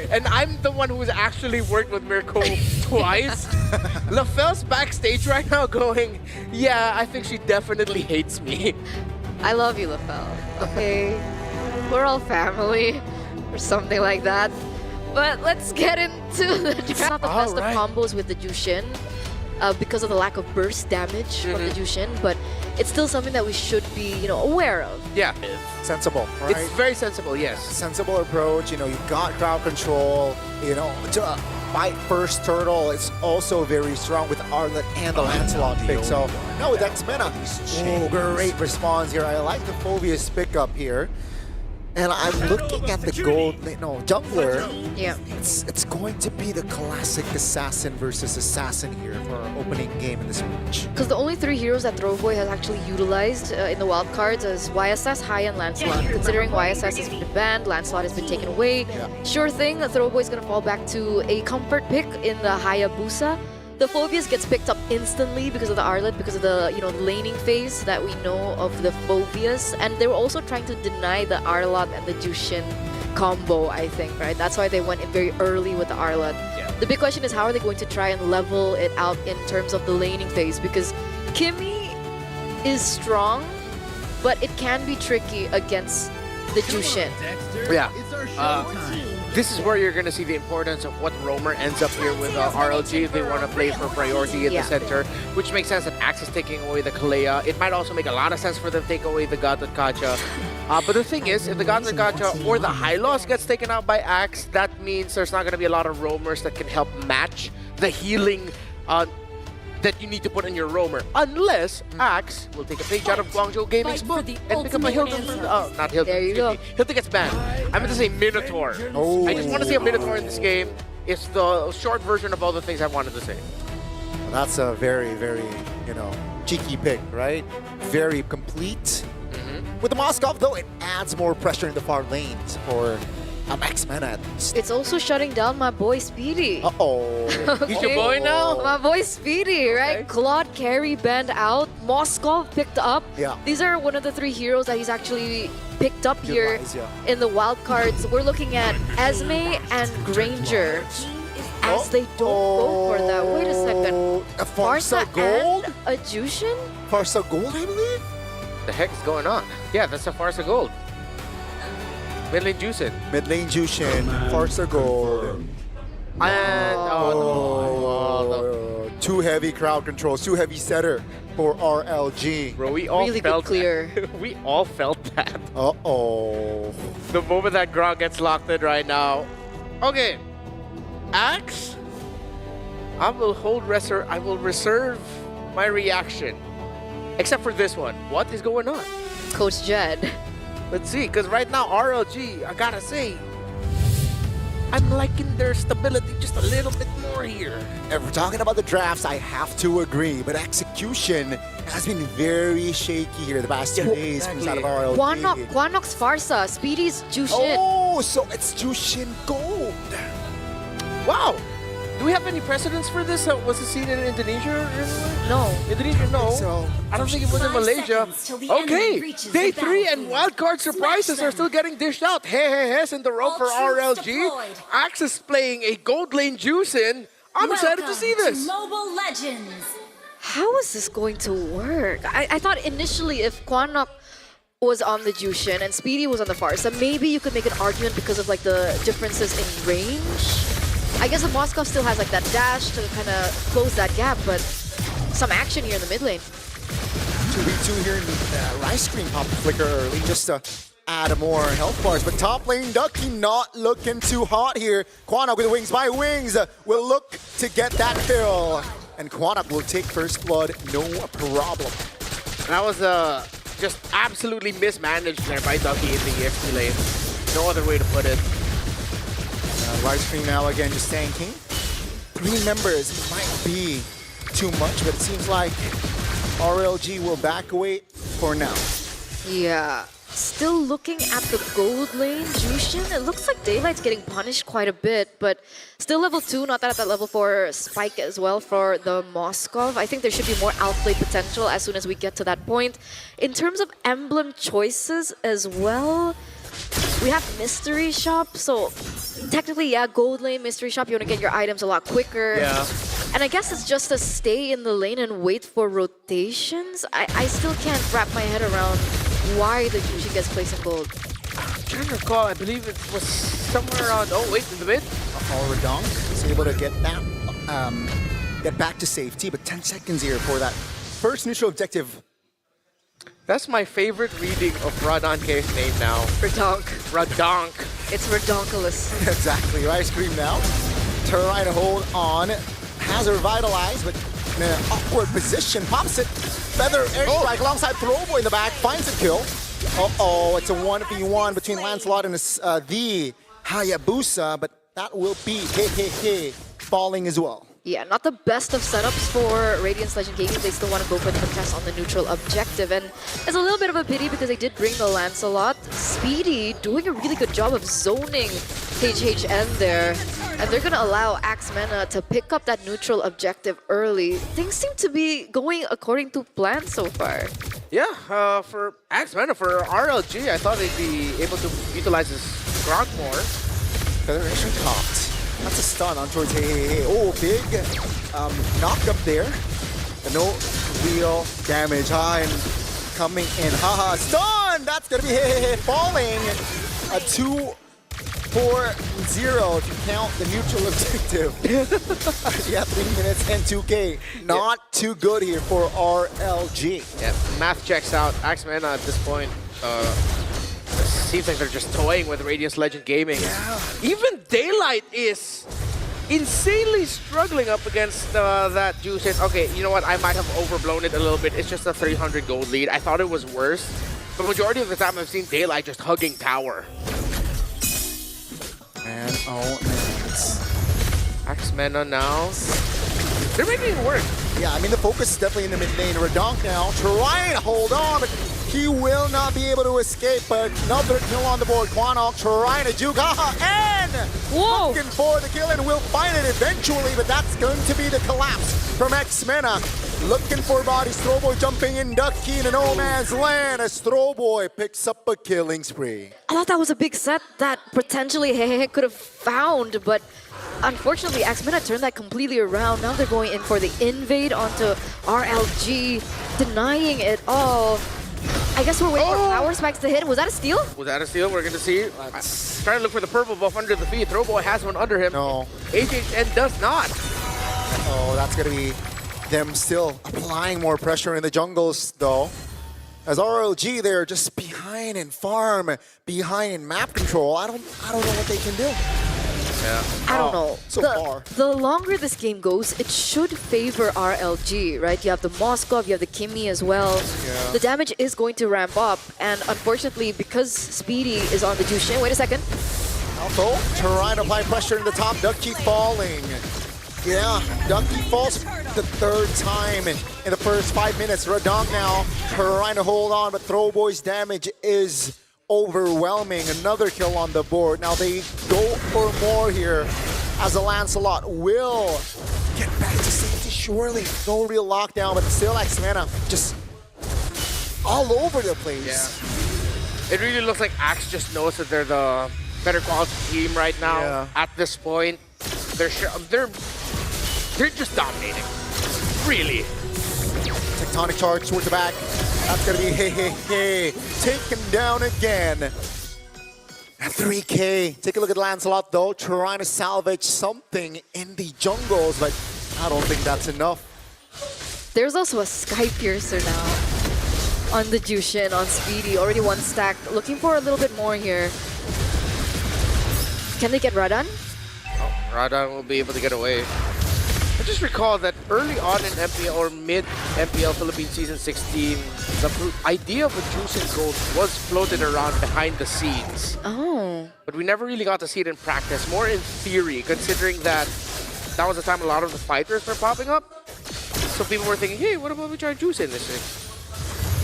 And I'm the one who's actually worked with Mirko twice. LaFell's backstage right now going, yeah, I think she definitely hates me. I love you, LaFell. Okay, we're all family or something like that. But let's get into the draft. Not the best of combos with the Jushin because of the lack of burst damage from the Jushin, but it's still something that we should be, you know, aware of. Yeah. Sensible, right? It's very sensible, yes. Sensible approach, you know, you've got crowd control, you know, to fight first turtle, it's also very strong with Arlet and the Lancelot pick. So, no, with X-Mena. Oh, great response here. I like the Phobia's pickup here. And I'm looking at the gold, no, jungler. Yeah. It's going to be the classic assassin versus assassin here for our opening game in this match. Because the only 3 heroes that Throwboy has actually utilized in the wildcards is YSS, Hai, and Lancelot. Considering YSS has been banned, Lancelot has been taken away. Sure thing, Throwboy is going to fall back to a comfort pick in the Hayabusa. The Phobias gets picked up instantly because of the Arlet, because of the laning phase that we know of the Phobias, and they were also trying to deny the Arlot and the Jushin combo, I think, right? That's why they went in very early with the Arlet. Yeah. The big question is how are they going to try and level it out in terms of the laning phase, because Kimmy is strong, but it can be tricky against the Jushin. Yeah. This is where you're going to see the importance of what roamer ends up here with RLG if they want to play for priority in the center, which makes sense that Axe is taking away the Kalea. It might also make a lot of sense for them to take away the Gauntlet Gacha. But the thing is, if the Gauntlet Gacha or the High Loss gets taken out by Axe, that means there's not going to be a lot of roamers that can help match the healing that you need to put in your roamer, unless Axe will take a page out of Guangzhou Gaming's book and become a Hilton. Not Hilton. There you go. Hilton gets banned. I meant to say Minotaur. Oh. I just want to see a Minotaur in this game. It's the short version of all the things I wanted to say. Well, that's a very, very, you know, cheeky pick, right? Very complete. With the Moskov, though, it adds more pressure in the far lanes for X-Mena at least. It's also shutting down my boy Speedy. Uh-oh. He's your boy now? My boy Speedy, right? Okay. Claude carry banned out. Moskov picked up. Yeah. These are one of the 3 heroes that he's actually picked up here Utilize, yeah. in the wild cards. We're looking at Esme and Granger as they don't go for that. Wait a second. A Farsa Gold? and a Jushin? Farsa Gold, I believe? The heck is going on? Yeah, that's a Farsa Gold. Mid lane Juicin. Mid lane Jushin, Farsa Gold. And Too heavy crowd controls, too heavy setter for RLG. bro, we all Really good felt clear. that. We all felt that. Uh-oh. The moment that Grog gets locked in right now. Okay. Axe. I will reserve my reaction. Except for this one. What is going on? Coach Jed. Let's see, because right now RLG, I gotta say, I'm liking their stability just a little bit more here. If we're talking about the drafts, I have to agree, but execution has been very shaky here the past 2 days from the side of RLG. Quanok's Farsa, Speedy's Jushin. Oh, so it's Jushin Gold. Wow. Do we have any precedents for this? Was it seen in Indonesia? No. Indonesia, no. So, I don't think it was in Malaysia. Okay, day 3 and wildcard surprises are still getting dished out. Hey, in the row for RLG. Axe is playing a gold lane Juicin. I'm excited to see this. Mobile Legends. How is this going to work? I thought initially if Quanok was on the Jushin and Speedy was on the Farsa, maybe you could make an argument because of like the differences in range. I guess the Moskov still has like that dash to kind of close that gap, but some action here in the mid lane. 2v2 here in the Rice Cream pop flicker early just to add more health bars. But top lane Ducky not looking too hot here. Quanok with Wings by Wings will look to get that kill. And Quanok will take first blood, no problem. That was just absolutely mismanaged there by Ducky in the EXP lane. No other way to put it. Rice Cream now again just tanking. 3 members might be too much, but it seems like RLG will back away for now. Yeah. Still looking at the gold lane, Jushin. It looks like Daylight's getting punished quite a bit, but still level 2, not that at that level 4 spike as well for the Moskov. I think there should be more outplay potential as soon as we get to that point. In terms of emblem choices as well, We have Mystery Shop, so technically, yeah, Gold Lane, Mystery Shop, you want to get your items a lot quicker. Yeah. And I guess it's just to stay in the lane and wait for rotations. I still can't wrap my head around why the Jushi gets placed in gold. I'm trying to recall, I believe it was somewhere around, oh wait, in the mid? Redonk is able to get that, get back to safety, but 10 seconds here for that first neutral objective. That's my favorite reading of Radonke's name now. Redonk. Radonk. It's Redonkulous. Exactly, Ice Cream now. Trying to hold on. Has her revitalized, but in an awkward position. Pops it. Feather airstrike alongside Throwboy in the back. Finds a kill. Uh-oh, it's a 1v1 between Lancelot and the Hayabusa, but that will be falling as well. Yeah, not the best of setups for Radiance Legend Gaming. They still want to go for the contest on the neutral objective. And it's a little bit of a pity because they did bring the Lancelot. Speedy doing a really good job of zoning HHN there. And they're going to allow Axmena to pick up that neutral objective early. Things seem to be going according to plan so far. Yeah, for Axmena, for RLG, I thought they'd be able to utilize his Gronk more. Federation caught. That's a stun on towards Hey. Oh, big knock up there. But no real damage. And coming in. Haha, stun! That's gonna be Hey falling. A 2-4-0 if you count the neutral objective. Yeah, 3 minutes and 2K. Not too good here for RLG. Yeah, math checks out. Axmena at this point, seems like they're just toying with Radiance Legend Gaming. Yeah. Even Daylight is insanely struggling up against that Juice. Okay, you know what? I might have overblown it a little bit. It's just a 300 gold lead. I thought it was worse. But majority of the time, I've seen Daylight just hugging tower. And oh, nice. Axmena now. They're making it work. Yeah, I mean, the focus is definitely in the mid lane. Redonk now trying to hold on, but he will not be able to escape. But another kill on the board. Quanok trying to juke. And looking for the kill and will find it eventually, but that's going to be the collapse from Axmena. Looking for bodies. Throwboy jumping in, duck key in no man's land as Throwboy picks up a killing spree. I thought that was a big set that potentially Hehe could have found, but unfortunately, Axmena turned that completely around. Now they're going in for the invade onto RLG, denying it all. I guess we're waiting for power spikes to hit. Was that a steal? Was that a steal? We're going to see. Trying to look for the purple buff under the feet. Throwboy has one under him. No. HHN does not. Oh, that's going to be them still applying more pressure in the jungles, though. As RLG, they're just behind in farm, behind in map control. I don't know what they can do. Yeah. I don't know. So far. The longer this game goes, it should favor RLG, right? You have the Moskov, you have the Kimmy as well. Yeah. The damage is going to ramp up, and unfortunately, because Speedy is on the Jushin, wait a second. Alto trying to apply pressure in the top. Ducky falling. Yeah, Ducky falls the third time in the first 5 minutes. Redonk now trying to hold on, but Throwboy's damage is overwhelming. Another kill on the board. Now they go for more here as the Lancelot will get back to safety surely. No real lockdown, but still Axmena just all over the place. Yeah. It really looks like Axe just knows that they're the better quality team right now. Yeah. At this point, they're just dominating. Really. Tectonic charge towards the back. That's gonna be taken down again. At 3K. Take a look at Lancelot though, trying to salvage something in the jungles, but I don't think that's enough. There's also a Sky Piercer now on the Jushin, on Speedy. Already one stack. Looking for a little bit more here. Can they get Radan? Oh, Radan will be able to get away. I just recall that early on in MPL or mid-MPL Philippines Season 16, the idea of a Juice and Gold was floated around behind the scenes. Oh. But we never really got to see it in practice, more in theory, considering that that was the time a lot of the fighters were popping up. So people were thinking, hey, what about we try Juice in this thing?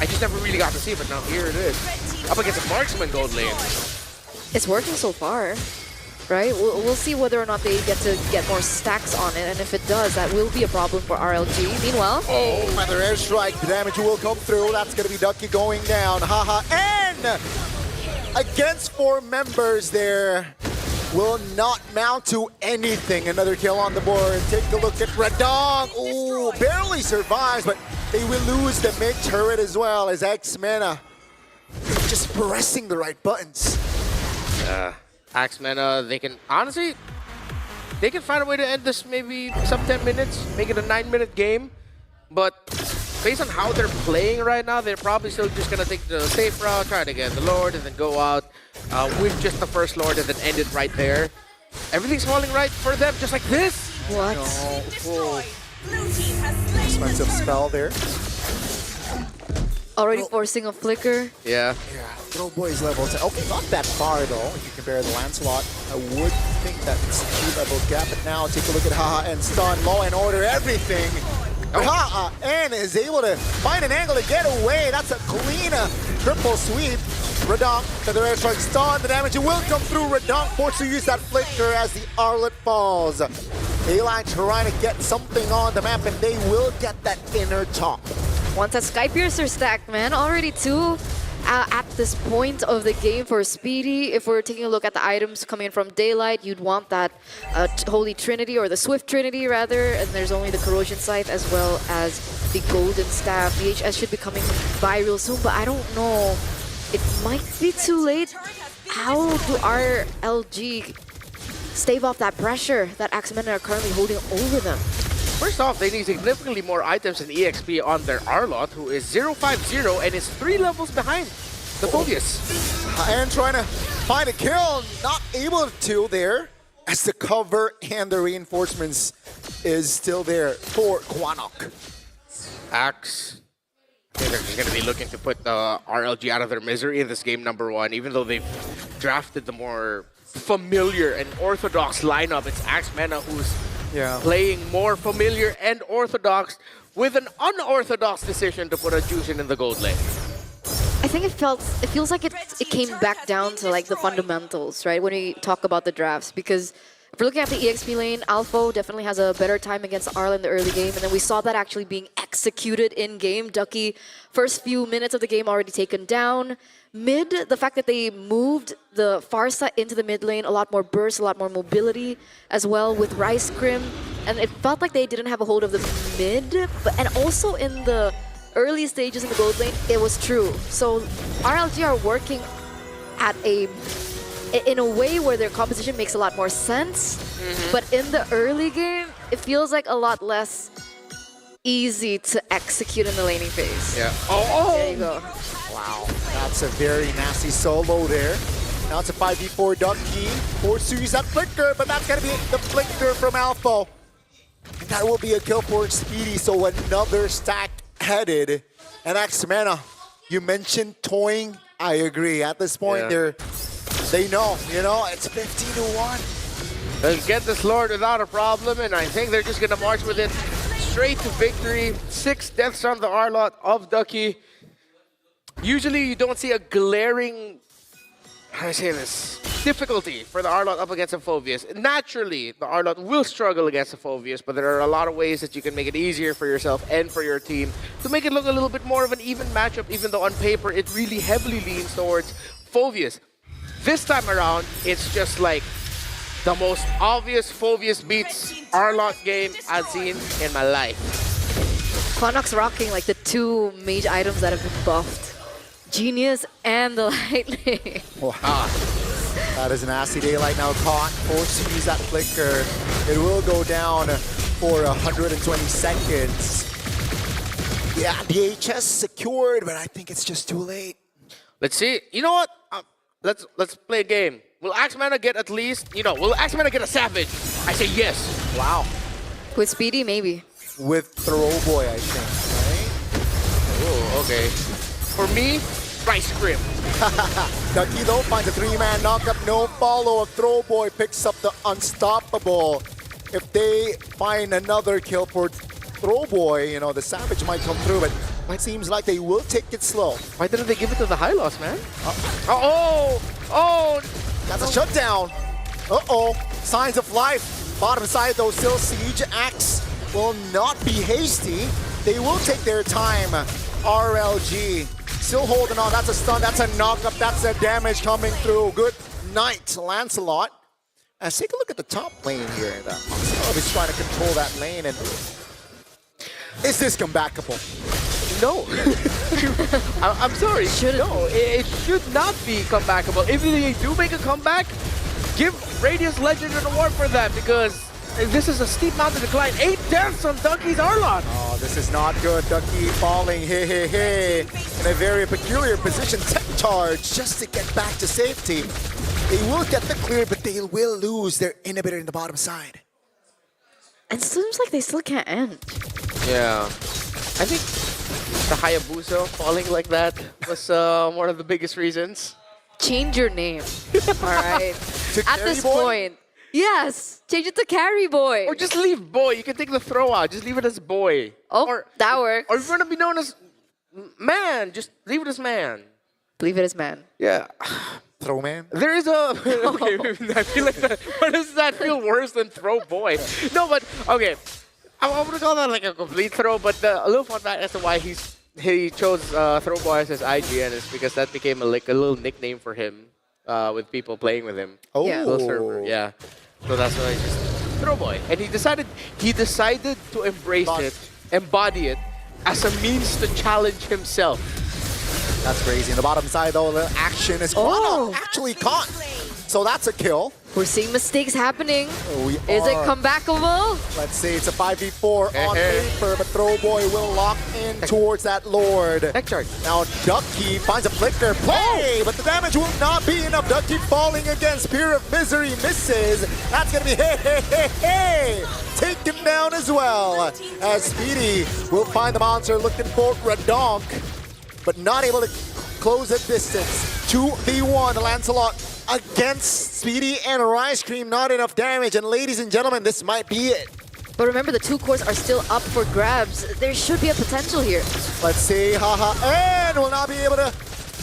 I just never really got to see it, but now here it is. Up against a marksman gold lane. It's working so far. Right? We'll see whether or not they get to get more stacks on it, and if it does, that will be a problem for RLG. Meanwhile... Oh, another airstrike. The damage will come through. That's going to be Ducky going down. Haha. And against 4 members there will not mount to anything. Another kill on the board. Take a look at Redong. Ooh, barely survives, but they will lose the mid turret as well as X-Mena just pressing the right buttons. X-Mena, they can, honestly, they can find a way to end this maybe sub 10 minutes, make it a 9-minute game. But based on how they're playing right now, they're probably still just going to take the safe route, try to get the Lord, and then go out with just the first Lord and then end it right there. Everything's falling right for them, just like this. What? No. Expensive spell there. Already forcing a flicker. Yeah. Throw Boy's level 10. Okay, not that far though. If you compare the Lancelot, I would think that it's a 2-level gap. But now take a look at Haha and Stun. Law and Order, everything. But Haha and is able to find an angle to get away. That's a clean triple sweep. Redong to the red strike. Stun. The damage will come through. Redong forced to use that flicker as the Arlet falls. A-Line trying to get something on the map, and they will get that inner top. Once a Sky Piercer stacked, man. Already 2 at this point of the game for Speedy. If we're taking a look at the items coming in from Daylight, you'd want that Holy Trinity, or the Swift Trinity rather, and there's only the Corrosion Scythe as well as the Golden Staff. VHS should be coming by real soon, but I don't know. It might be too late. How do RLG stave off that pressure that X-Men are currently holding over them? First off, they need significantly more items and EXP on their Arlot, who is 0-5-0 and is 3 levels behind the Phobius. And trying to find a kill, not able to there, as the cover and the reinforcements is still there for Quanok. Axe, I think they're just going to be looking to put the RLG out of their misery in this game number 1, even though they've drafted the more familiar and orthodox lineup. It's X-Mena who's playing more familiar and orthodox with an unorthodox decision to put a Jushin in the gold lane. I think it feels like it came back down to like the fundamentals, right? When we talk about the drafts, because if we're looking at the EXP lane, Alpha definitely has a better time against Arl in the early game, and then we saw that actually being executed in game. Ducky, first few minutes of the game already taken down. Mid, the fact that they moved the Farsa into the mid lane, a lot more burst, a lot more mobility as well with Rice Crim, and it felt like they didn't have a hold of the mid, and also in the early stages in the gold lane, it was true. So RLG are working at in a way where their composition makes a lot more sense, but in the early game, it feels like a lot less easy to execute in the laning phase. Yeah. There you go. Wow, that's a very nasty solo there. Now it's a 5v4 Ducky. Forced to use that flicker, but that's gonna be the flicker from Alpha. And that will be a kill for Speedy, so another stack headed. And X-Mena, you mentioned toying. I agree. At this point, they know, it's 15-1. Let's get this Lord without a problem, and I think they're just gonna march with it straight to victory. 6 deaths on the Arlot of Ducky. Usually you don't see a glaring, how do I say this, difficulty for the Arlot up against a Phobius. Naturally, the Arlot will struggle against a Phobius, but there are a lot of ways that you can make it easier for yourself and for your team to make it look a little bit more of an even matchup, even though on paper it really heavily leans towards Phobius. This time around, it's just like the most obvious Phobius beats Arlot game I've seen in my life. Quanok's rocking like the 2 mage items that have been buffed. Genius and the Lightning. Wow. That is an nasty. Daylight now caught, forced to use that flicker. It will go down for 120 seconds. Yeah, DHS secured, but I think it's just too late. Let's see. You know what? Let's play a game. Will X-Mena get at least, will X-Mena get a Savage? I say yes. Wow. With Speedy, maybe. With Throwboy, I think, right? Oh, okay. For me, Rice Crim. Ducky though finds a 3-man knockup, no follow-up. Throwboy picks up the unstoppable. If they find another kill for Throwboy, the Savage might come through, but it seems like they will take it slow. Why didn't they give it to the Hylos, man? That's a shutdown. Signs of life. Bottom side though, still Siege. Axe will not be hasty. They will take their time. RLG still holding on. That's a stun, that's a knock-up, that's a damage coming through. Good night, Lancelot. Let's take a look at the top lane here. He's trying to control that lane, and is this comebackable? No. I'm sorry. No, it should not be comebackable. If they do make a comeback, give Radius Legend an award for that, because this is a steep mountain decline. 8 deaths on Ducky's Arlot. Oh, this is not good. Ducky falling, hey. In a very peculiar position. Tech charge just to get back to safety. They will get the clear, but they will lose their inhibitor in the bottom side. And it seems like they still can't end. Yeah. I think the Hayabusa falling like that was one of the biggest reasons. Change your name. All right. At this boy? point. Yes. Change it to Carry Boy. Or just leave Boy. You can take the throw out. Just leave it as Boy. Oh, or, that works. Or if you want to be known as Man, just leave it as Man. Leave it as Man. Yeah. Throw man? There is a... Okay, I feel like that... Why does that feel worse than Throw Boy? No, but... Okay. I would call that like a complete throw, but a little fun fact as to why he chose Throw Boy as his IGN is because that became a little nickname for him with people playing with him. Oh. Yeah. Little server, yeah. So that's why he just Throw Boy. And he decided to embrace it, embody it, as a means to challenge himself. That's crazy. In the bottom side, though, the action is actually caught. So that's a kill. We're seeing mistakes happening. We Is it are. comebackable? Let's see, it's a 5v4 on paper, but Throwboy will lock in towards that Lord. Tech charge. Now Ducky finds a flicker play, but the damage will not be enough. Ducky falling again. Spear of Misery misses. That's gonna be hey. Taken down as well. As Speedy will find the monster looking for Radonk, but not able to close the distance. 2v1, Lancelot against Speedy and Rice Cream, not enough damage. And ladies and gentlemen, this might be it. But remember, the 2 cores are still up for grabs. There should be a potential here. Let's see, and will not be able to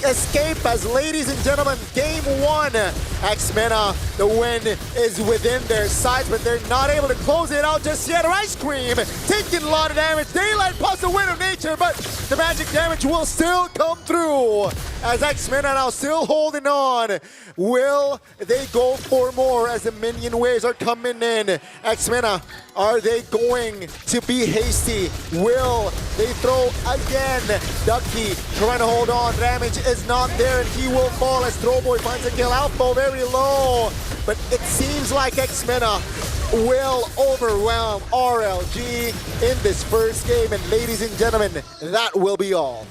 escape as, ladies and gentlemen, game 1. X-Mena, the win is within their sights, but they're not able to close it out just yet. Rice Cream taking a lot of damage. Daylight plus the win of nature, but the magic damage will still come through as X-Mena now still holding on. Will they go for more as the minion waves are coming in? X-Mena, are they going to be hasty? Will they throw again? Ducky trying to hold on. Damage is not there, and he will fall as Throwboy finds a kill. Outfall very low, but it seems like X-Mena will overwhelm RLG in this first game. And ladies and gentlemen, that will be all.